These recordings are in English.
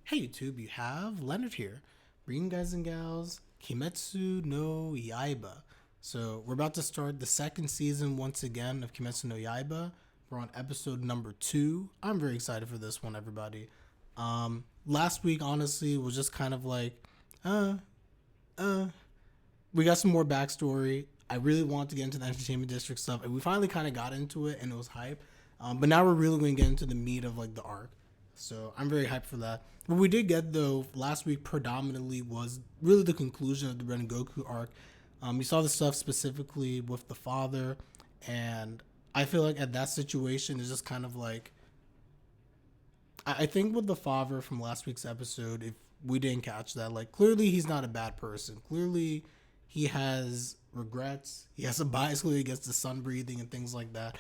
Hey YouTube, you have Leonard here, bringing guys and gals Kimetsu no Yaiba. So we're about to start the second season once again of Kimetsu no Yaiba. We're on episode number 2. I'm very excited for this one, everybody. Last week honestly was just kind of like, uh, we got some more backstory. I really wanted to get into the entertainment district stuff, and we finally kind of got into it, and it was hype. But now we're really going to get into the meat of like the arc. So I'm very hyped for that. What we did get though last week predominantly was really the conclusion of the Rengoku arc. You saw the stuff specifically with the father, and I feel like at that situation is just kind of like I think with the father from last week's episode, if we didn't catch that, like clearly he's not a bad person. Clearly he has regrets. He has a bias clearly against the sun breathing and things like that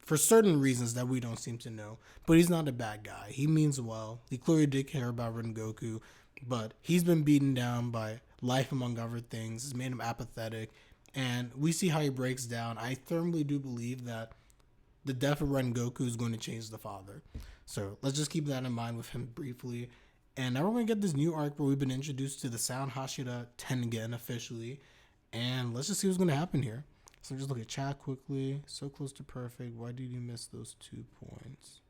for certain reasons that we don't seem to know. But he's not a bad guy. He means well. He clearly did care about Rengoku, but he's been beaten down by life among other things. It's made him apathetic, and we see how he breaks down. I firmly do believe that the death of Rengoku is going to change the father. So let's just keep that in mind with him briefly. And now we're going to get this new arc where we've been introduced to the Sound Hashira Tengen officially. And let's just see what's going to happen here. So just look at chat quickly. So close to perfect. Why did you miss those 2 points?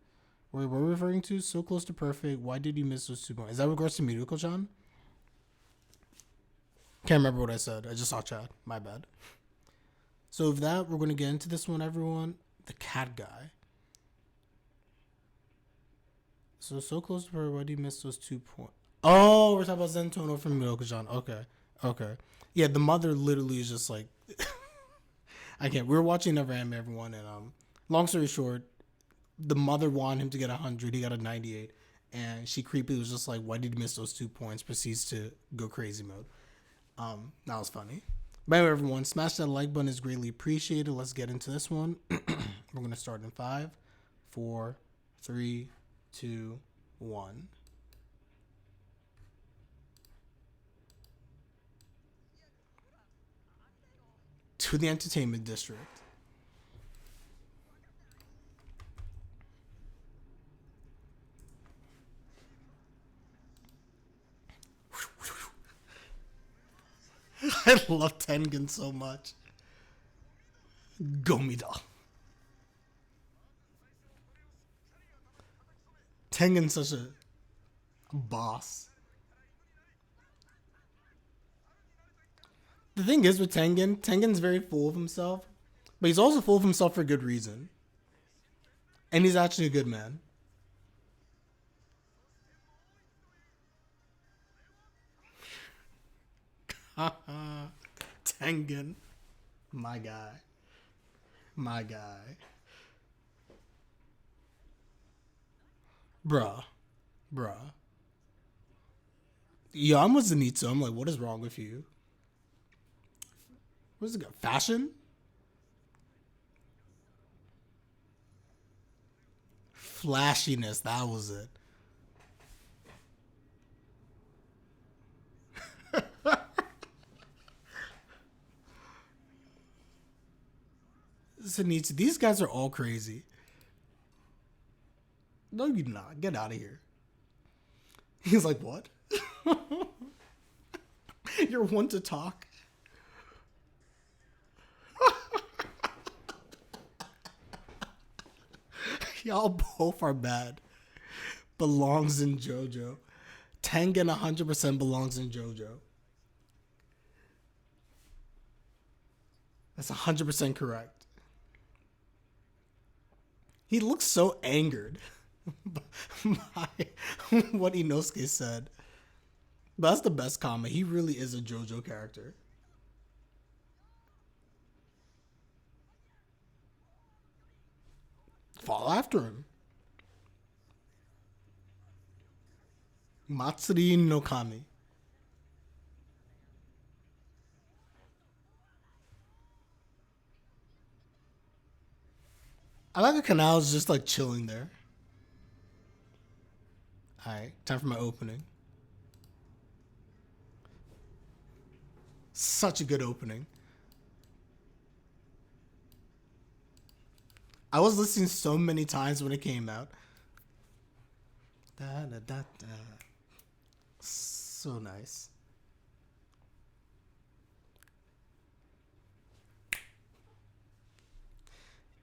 Wait, what are we referring to? So close to perfect. Why did you miss those 2 points? Is that regards to Miruko-chan? Can't remember what I said. I just saw chat. My bad. So with that, we're going to get into this one, everyone. The cat guy. So close to perfect. Why did you miss those 2 points? Oh, we're talking about Zentono from Miruko-chan. Okay. Yeah, the mother literally is just like... I can't. We were watching Never Anime, everyone, and long story short, the mother wanted him to get 100. He got a 98, and she creepily was just like, "Why did you miss those 2 points?" Proceeds to go crazy mode. That was funny. But anyway, everyone, smash that like button is greatly appreciated. Let's get into this one. We're gonna start in 5, 4, 3, 2, 1. To the entertainment district. I love Tengen so much. Gomida. Tengen's such a boss. The thing is with Tengen's very full of himself, but he's also full of himself for good reason. And he's actually a good man. Tengen. My guy. My guy. Bruh. Bruh. Yeah, I'm with Zenitsu. I'm like, what is wrong with you? What is it? Fashion? Flashiness. That was it. Zenitsu. These guys are all crazy. No, you're not. Get out of here. He's like, what? You're one to talk. Y'all both are bad. Belongs in JoJo. Tengen 100% belongs in JoJo. That's 100% correct. He looks so angered by what Inosuke said. But that's the best comment. He really is a JoJo character. Fall after him. Matsuri no Kami. I like the canal's just like chilling there. Alright, time for my opening. Such a good opening. I was listening so many times when it came out. Da, da, da, da. So nice.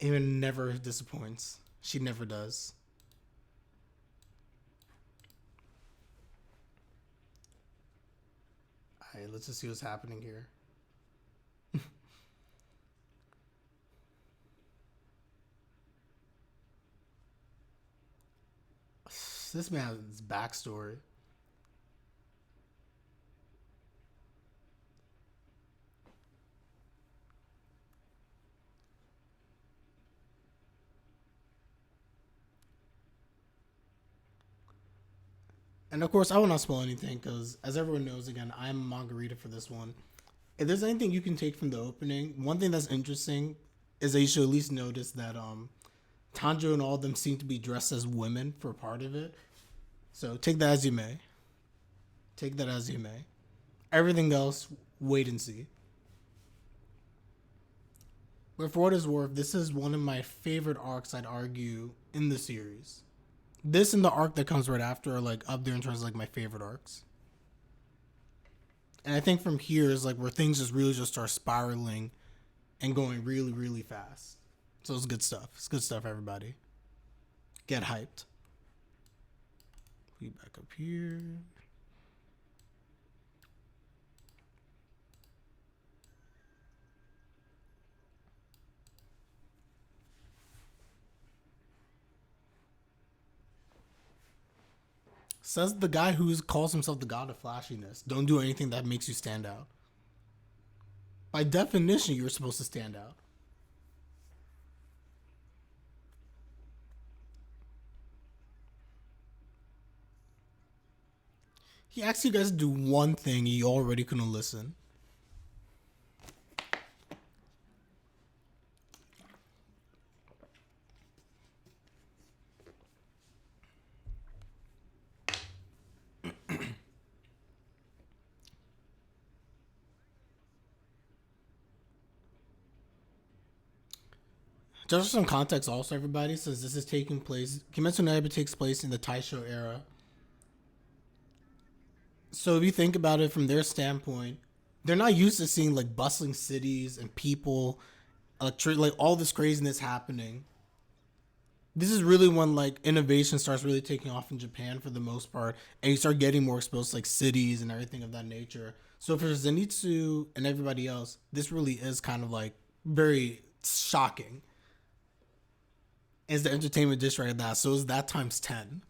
Ava never disappoints. She never does. Alright, let's just see what's happening here. This man's backstory. And of course, I will not spoil anything because, as everyone knows, again, I'm a margarita for this one. If there's anything you can take from the opening, one thing that's interesting is that you should at least notice that Tanjiro and all of them seem to be dressed as women for part of it. So take that as you may. Take that as you may. Everything else, wait and see. But for what it's worth, this is one of my favorite arcs, I'd argue, in the series. This and the arc that comes right after are like up there in terms of like my favorite arcs. And I think from here is like where things just really just start spiraling and going really, really fast. So it's good stuff. It's good stuff, everybody. Get hyped. We back up here. Says the guy who calls himself the god of flashiness. Don't do anything that makes you stand out. By definition, you're supposed to stand out. He asks you guys to do one thing, and you already couldn't listen. Just for some context, also, everybody, since this is taking place, Kimetsu no Yaiba takes place in the Taisho era. So if you think about it from their standpoint, they're not used to seeing like bustling cities and people, like all this craziness happening. This is really when like innovation starts really taking off in Japan for the most part, and you start getting more exposed to like cities and everything of that nature. So for Zenitsu and everybody else, this really is kind of like very shocking. It's the entertainment dish right now, so it's that times 10.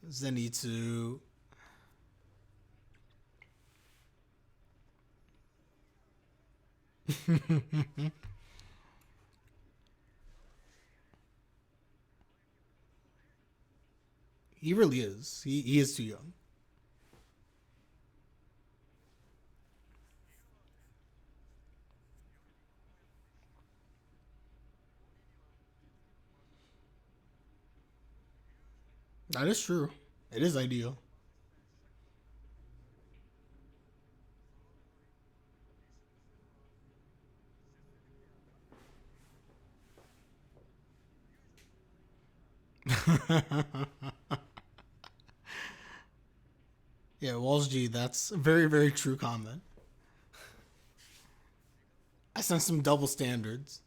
Zenitsu. He really is. He is too young. That is true. It is ideal. Yeah, Walls G, that's a very, very true comment. I sense some double standards.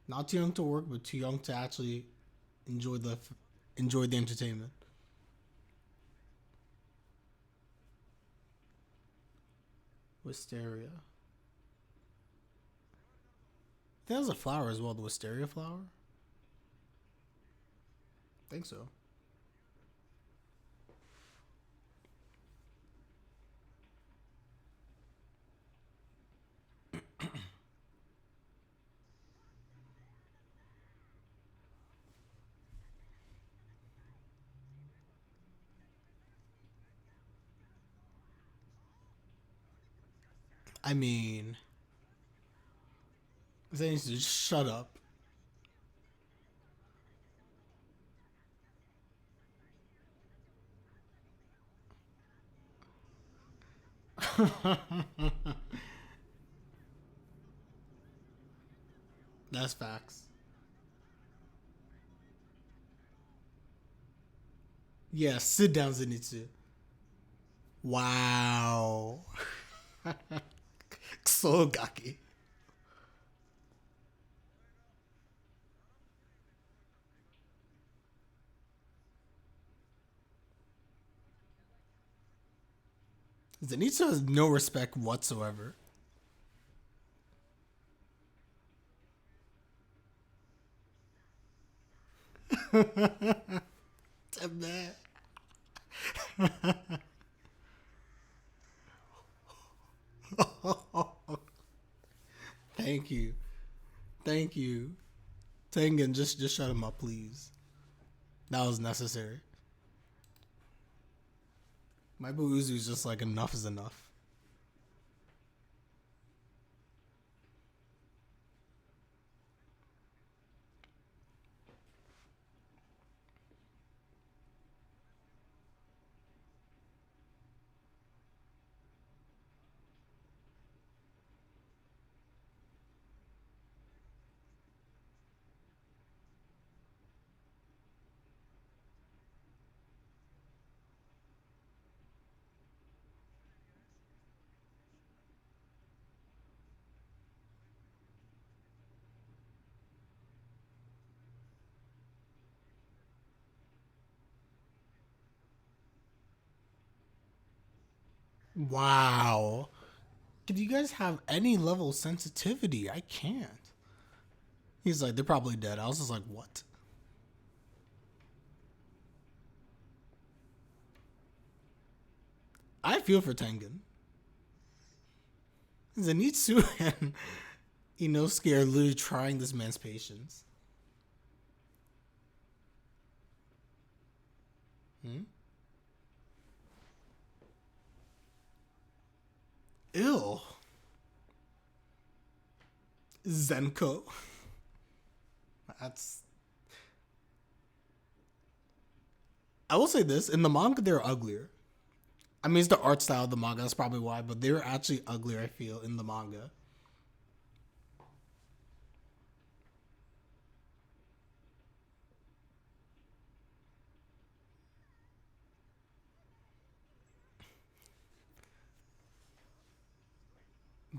Not too young to work, but too young to actually enjoy the enjoy the entertainment. Wisteria. I think there's a flower as well, the wisteria flower. I think so. I mean, they need to just shut up. That's facts. Yeah, sit down, Zenitsu. Wow. So gaki. Zenitsu has no respect whatsoever. Damn that. Thank you. Thank you. Tengen, just shut him up, please. That was necessary. My boy Uzui's just like enough is enough. Wow. Did you guys have any level of sensitivity? I can't. He's like, they're probably dead. I was just like, what? I feel for Tengen. Zenitsu and Inosuke are literally trying this man's patience. Hmm? Ew. Zenko. That's. I will say this: in the manga, they're uglier. I mean, it's the art style of the manga. That's probably why, but they're actually uglier. I feel in the manga.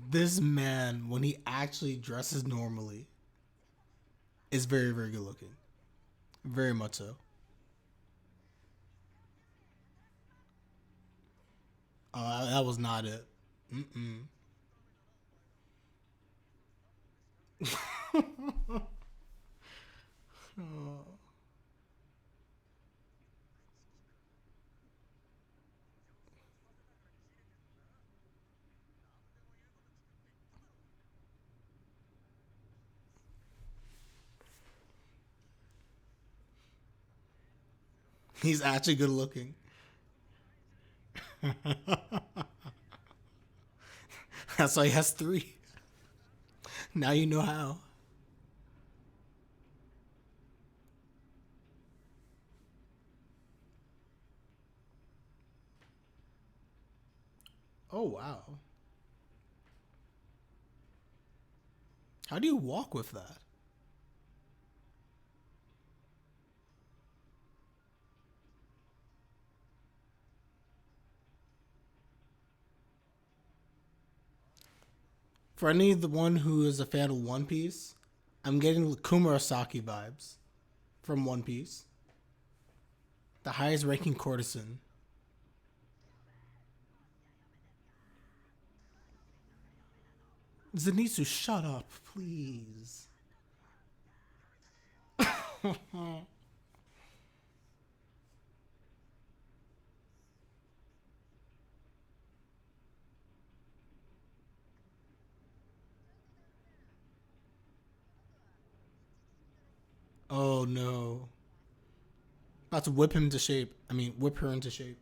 This man, when he actually dresses normally, is very, very good looking. Very much so. That was not it. Mm-mm. He's actually good looking. That's why he has three. Now you know how. Oh wow. How do you walk with that? For any the one who is a fan of One Piece, I'm getting Kumarasaki vibes from One Piece. The highest ranking courtesan. Zenitsu, shut up, please. Oh no. About to whip him to shape. I mean, whip her into shape.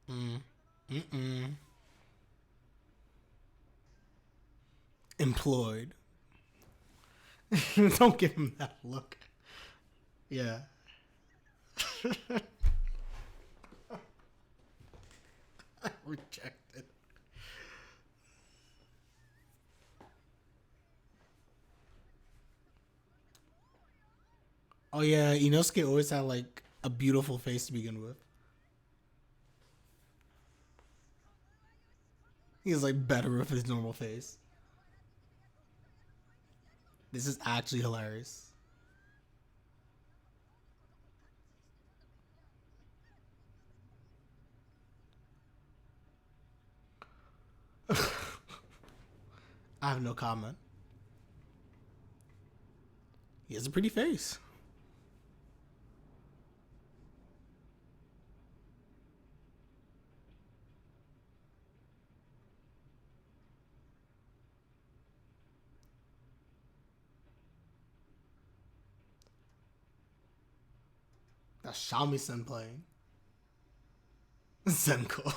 Mm. Mm-mm. Employed. Don't give him that look. Yeah. Rejected. Oh yeah, Inosuke always had like a beautiful face to begin with. He's like better with his normal face. This is actually hilarious. I have no comment. He has a pretty face. That's Shamisen playing. Zenko.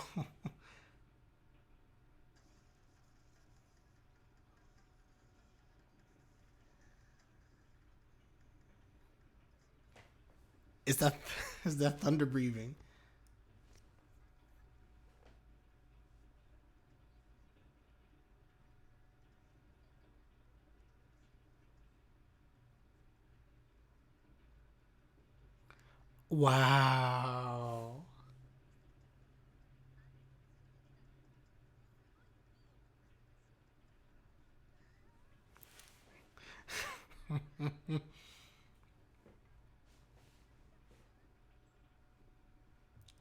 is that is that thunder breathing? Wow.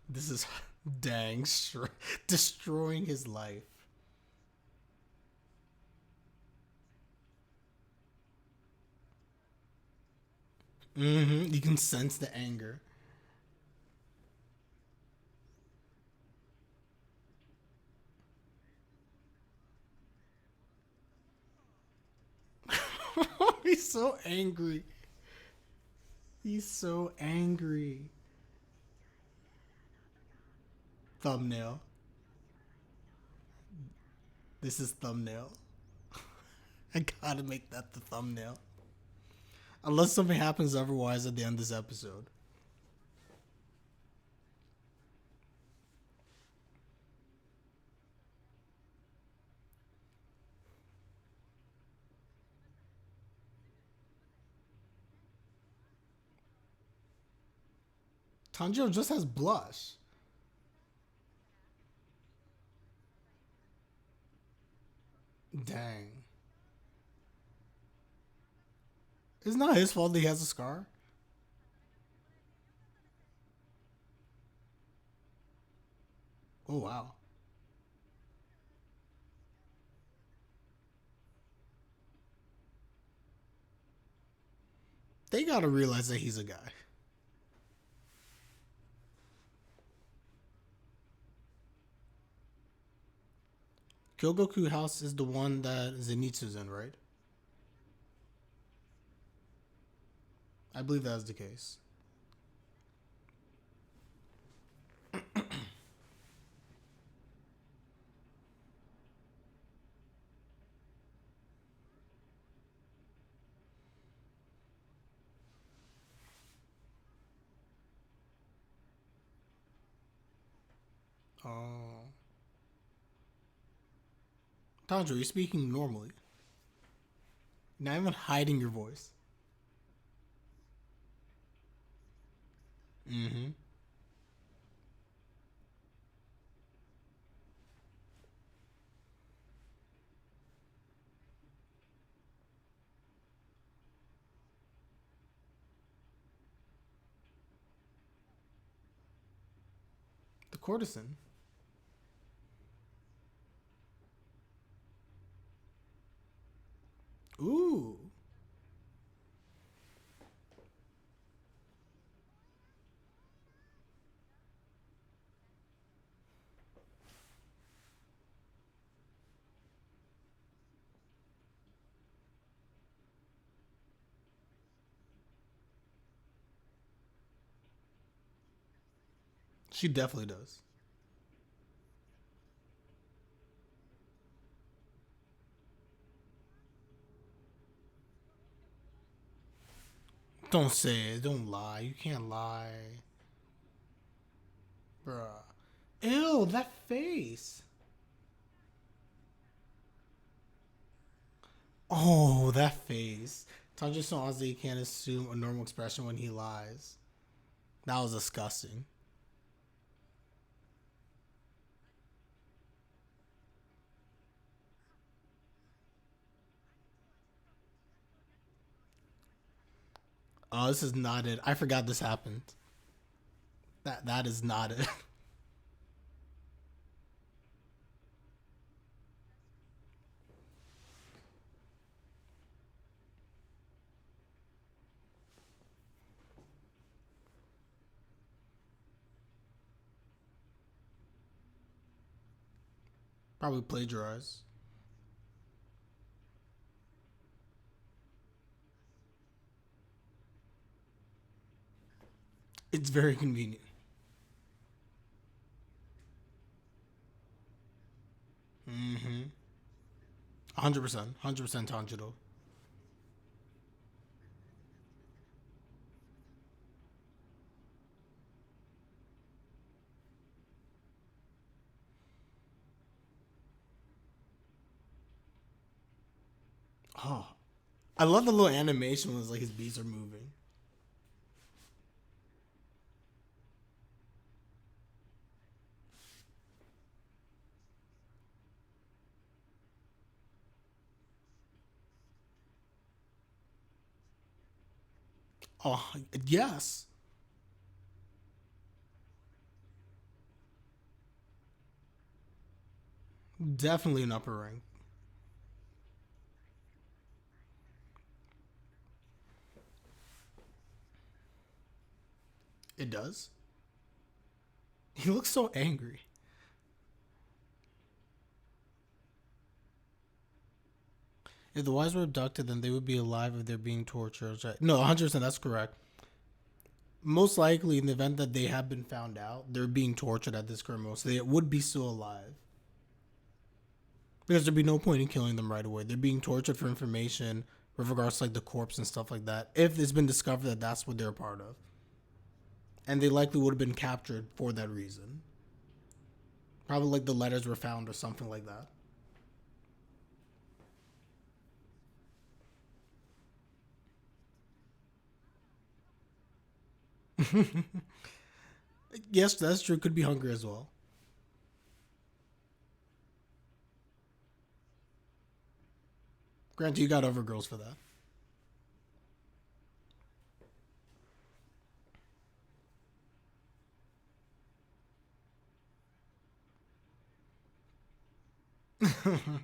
This is dang destroying his life. You can sense the anger. He's so angry. He's so angry. Thumbnail. This is thumbnail. I gotta make that the thumbnail. Unless something happens otherwise at the end of this episode. Tanjiro just has blush. Dang. It's not his fault that he has a scar. Oh, wow. They gotta realize that he's a guy. Kyogoku House is the one that Zenitsu's in, right? I believe that is the case. Oh. Tanjiro, you're speaking normally. You're not even hiding your voice. Mm-hmm. The courtesan. Ooh. She definitely does. Don't say it. Don't lie. You can't lie. Bruh. Ew, that face. Oh, that face. Tanjiro so honestly he can't assume a normal expression when he lies. That was disgusting. Oh, this is not it. I forgot this happened. That is not it. Probably plagiarize. It's very convenient. 100%. 100% Tanjiro. Oh. I love the little animation when it's like his beats are moving. Oh, yes. Definitely an upper rank. It does. He looks so angry. If the wise were abducted, then they would be alive if they're being tortured. No, 100%, that's correct. Most likely, in the event that they have been found out, they're being tortured at this current moment, so they would be still alive. Because there'd be no point in killing them right away. They're being tortured for information with regards to like the corpse and stuff like that. If it's been discovered that that's what they're a part of, and they likely would have been captured for that reason. Probably like the letters were found or something like that. Yes, that's true. Could be hunger as well. Granted, you got other girls for that.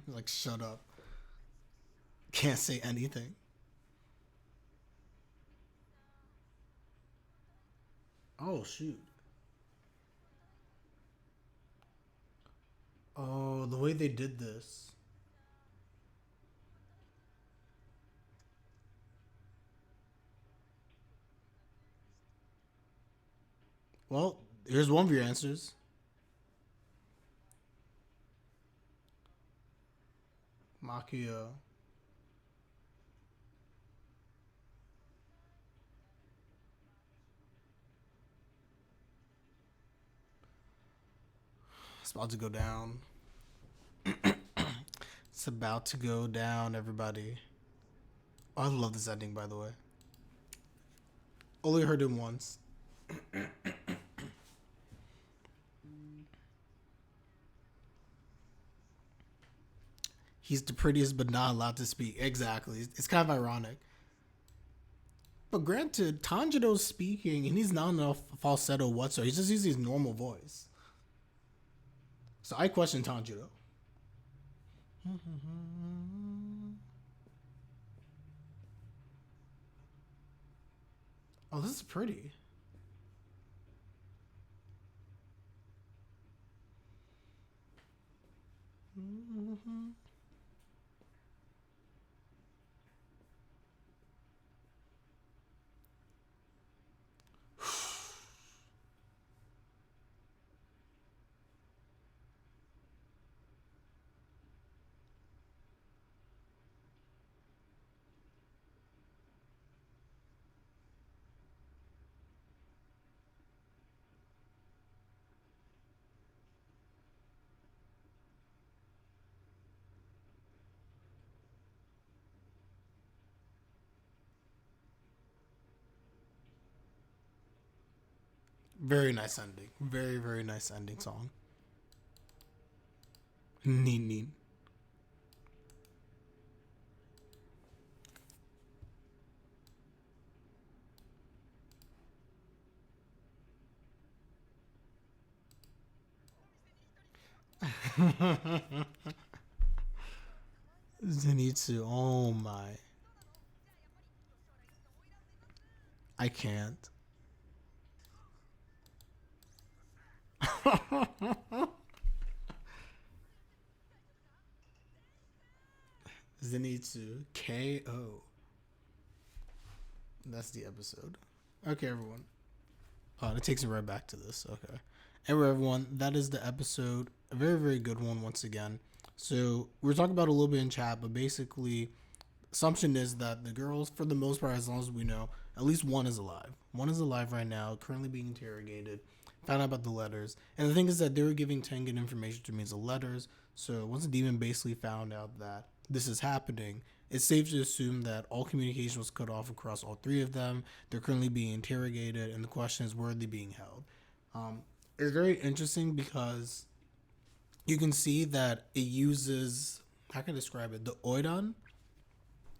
Like, shut up. Can't say anything. Oh shoot. Oh, the way they did this. Well, here's one of your answers. Makia. It's about to go down. It's about to go down, everybody. Oh, I love this ending, by the way. Only heard him once. He's the prettiest, but not allowed to speak. Exactly. It's kind of ironic. But granted, Tanjiro's speaking, and he's not enough falsetto whatsoever. He's just using his normal voice. So I question Tanjiro. Oh, this is pretty. Very nice ending. Very, very nice ending song. Nin nin. Zenitsu. Oh my. I can't. Zenitsu KO. That's the episode. Okay, everyone. Oh, it takes me right back to this. Okay. Anyway, everyone, that is the episode. A very, very good one once again. So we're talking about a little bit in chat, but basically, assumption is that the girls, for the most part, as long as we know, at least one is alive. One is alive right now, currently being interrogated. Found out about the letters, and the thing is that they were giving Tengen information through means of letters. So once the demon basically found out that this is happening, it's safe to assume that all communication was cut off across all three of them. They're currently being interrogated, and the question is, where are they being held? Um, it's very interesting because you can see that it uses, how can I describe it, the oidan,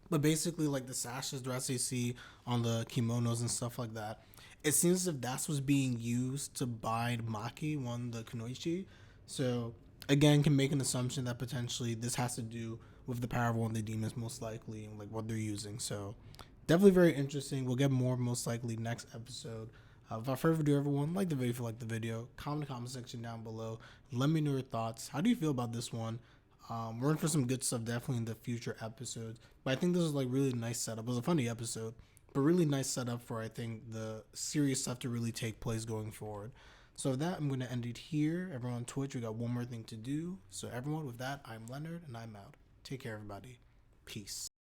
but basically like the sashes, dress you see on the kimonos and stuff like that. It seems as if that's what's being used to bind Maki, one the kunoichi. So again, can make an assumption that potentially this has to do with the power of one of the demons, most likely, and like what they're using. So definitely very interesting. We'll get more most likely next episode. Without further ado, everyone, like the video if you like the video. Comment in the comment section down below. Let me know your thoughts. How do you feel about this one? We're in for some good stuff definitely in the future episodes. But I think this was like really nice setup. It was a funny episode, but really nice setup for I think the serious stuff to really take place going forward. So with that, I'm going to end it here. Everyone on Twitch, we got one more thing to do. So everyone, with that, I'm Leonard and I'm out. Take care, everybody. Peace.